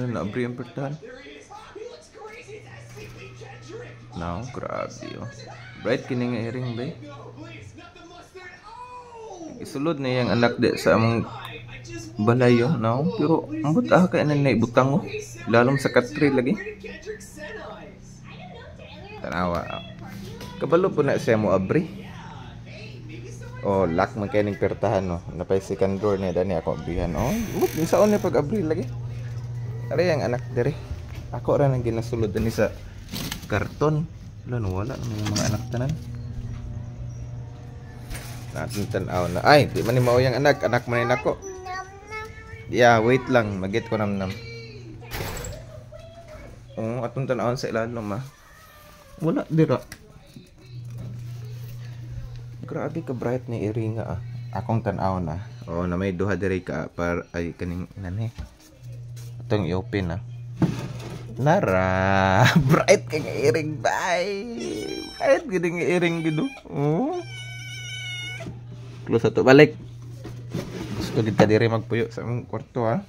Na-abri ang pertahan. No, grabe oh. Bright kini nga earring ba? Isulod na yung anak de sa among balayo, no? Pero ambot kay nanay butang oh. Lalong sa katri lagi. Tanawa. Kabalo po na siya mo abri. Oh, lock man kay ning pertahan no. Napay second door na dani ako abrihan. Oh, but sa on pag abri lagi. Ari ang anak dere. Ako ra nang ginasulod ani sa karton. Wala naman yung mga anak tanan. Natin tanaw na. Ay, di man ni mao yang anak man ni nako. Yeah, wait lang, magit ko namnam. Oh, atong tan-awon sa ilalom ah. Wala dira. Grabe ka bright ni iringa ah. Akong tan-awon ah. Oh, na may duha diri ka par ay kaning nani. Atong i-open ah. Nara, bright kang iring bay. Bright giding iring gido. Oh. Close ato balik. Gusto kita diri magpuyo sa among kwarto ha.